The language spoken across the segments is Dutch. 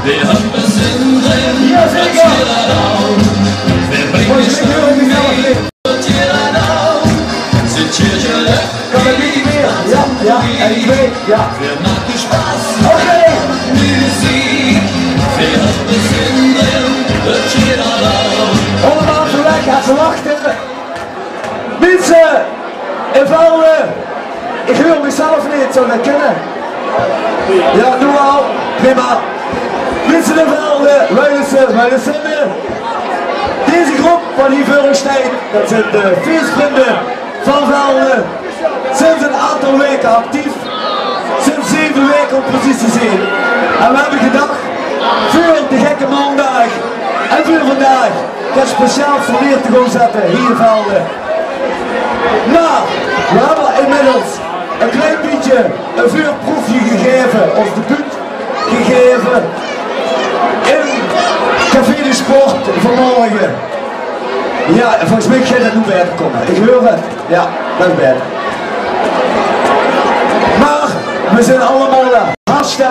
Wir haben es in drin, wird jeder Raum. Wer bringt die Stunde mit, wird jeder Raum. Sind Kirche wer macht die Spaß? Musik. Wir haben es in drin, wird jeder Raum. Allemaal gelijk, gaat ze wachten. Mensen, en vrouwen, ik wil mezelf niet zo kennen. Ja, doe al, prima. Mensen en vrouwen, wij zijn deze groep van hier Veurenstein, dat zijn de feestvrienden van Velden, sinds een aantal weken actief, sinds 7 weken om precies te zijn. En we hebben gedacht, voor de gekke maandag en voor vandaag, dat speciaal voor neer te gaan zetten hier in Velden. Nou, we hebben inmiddels een klein beetje een vuurproefje gegeven, ons debuut gegeven in Café de Sport vanmorgen. Ja, volgens mij ga je dat nu bij te komen. Ik hoor het. Ja, dat is beter. Maar we zijn allemaal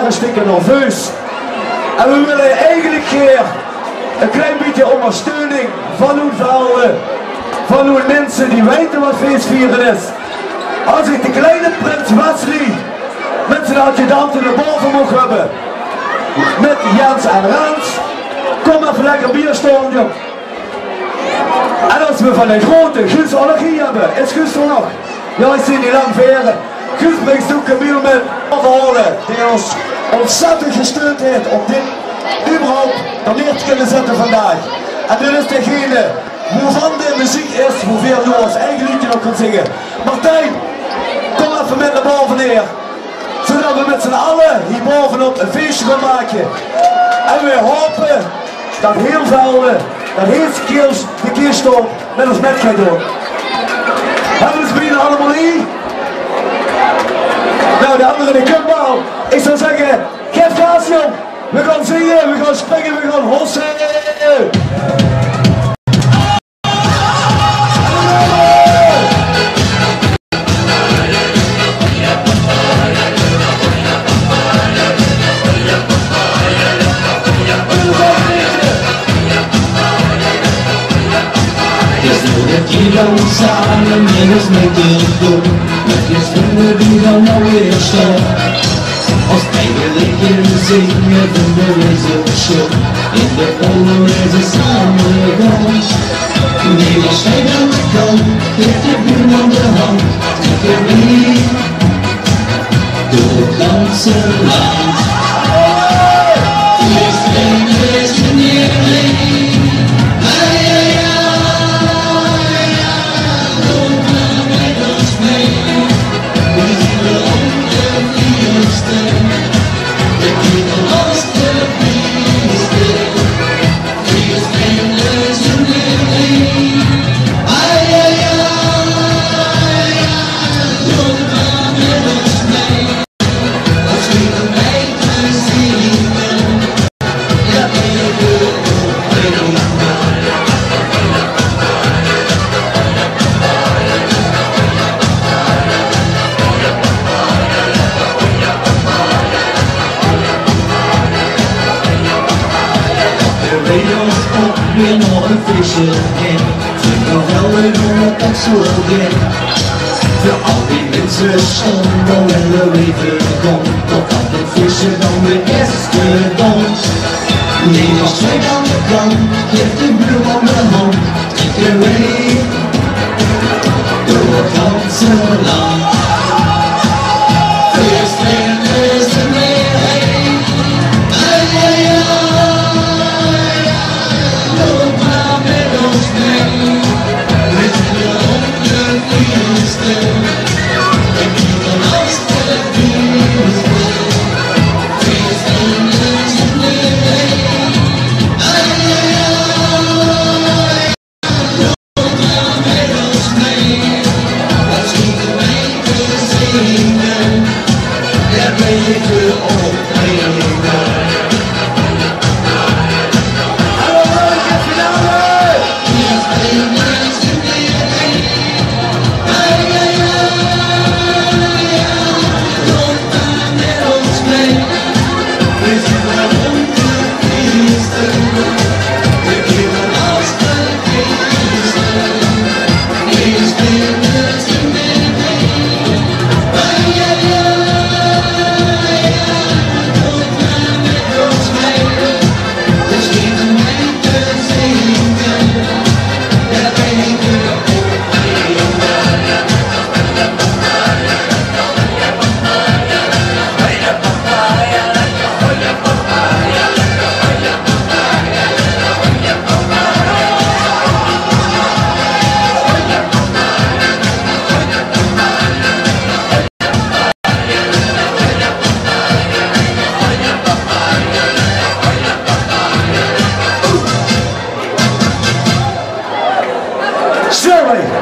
hartstikke nerveus. En we willen eigenlijk een klein beetje ondersteuning van uw Velden, van uw mensen die weten wat feestvieren is. Als ik de kleine prins Wesley met zijn adjudanten naar boven mag hebben, met Jens en Rans, kom even lekker bier staan, joh. En als we van een grote Guus allergie hebben, is Guus er nog? Ja, ik zie niet lang veren. Guus brengt ook een bier met afhalen, die ons ontzettend gesteund heeft om dit überhaupt nog neer te kunnen zetten vandaag. En dit is degene waarvan de muziek is, hoeveel je ons eigen liedje nog kunt zingen. Martijn, kom even met naar boven neer, zodat we met z'n allen hier bovenop een feestje gaan maken. En we hopen dat heel Velden, dat heel Skills de keerstop met ons met gaat doen. Hebben we ze bijna allemaal hier? Nou, de anderen die kunnen wel. Ik zou zeggen, geef gas jong. We gaan zingen, we gaan springen, we gaan hossen. Jeder uns sagen, jedes mit dir gut. Mit dir finden wieder neue Stadt. Aus eigentlichen Singen finden wir so schön. In der Polo ist es angegangen. Neben Steigern kommt, hilft dir Bühne an der Hand. Mit dir wie du ganze Land. Wir springen es in ihr Leben. Weer nog een visje in, vind nog wel een jongen dat zo weer. Voor al die mensen stonden en de leven komt, totdat het visje dan weer is gedond. Nee, als wij aan de kant, geeft de buurman de hand, trek je mee door het ganse land. Feest is er mee heen,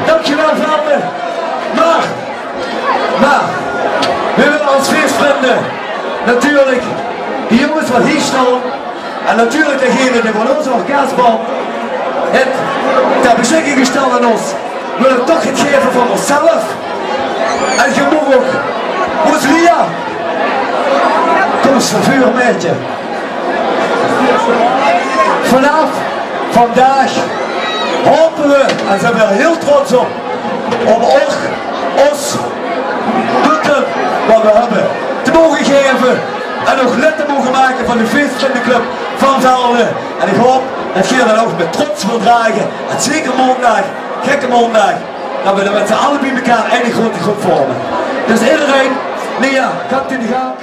dankjewel Velden. Maar, we willen als feestvrienden natuurlijk die jongens wat hier staan en natuurlijk degene die van onze orkestband het ter beschikking gesteld aan ons, willen toch het geven van onszelf. En je moet ook, Rosalia, kom eens van vuur met je. Vanaf vandaag hopen we, en zijn we er heel trots op ons doeten wat we hebben te mogen geven en nog lid te mogen maken van de feestvriendenclub van Velden. En ik hoop dat je dat ook met trots wil dragen. En zeker maandag, gekke maandag, dat we er met z'n allen bij elkaar een grote groep vormen. Dus iedereen, Lia, gaat in de gang.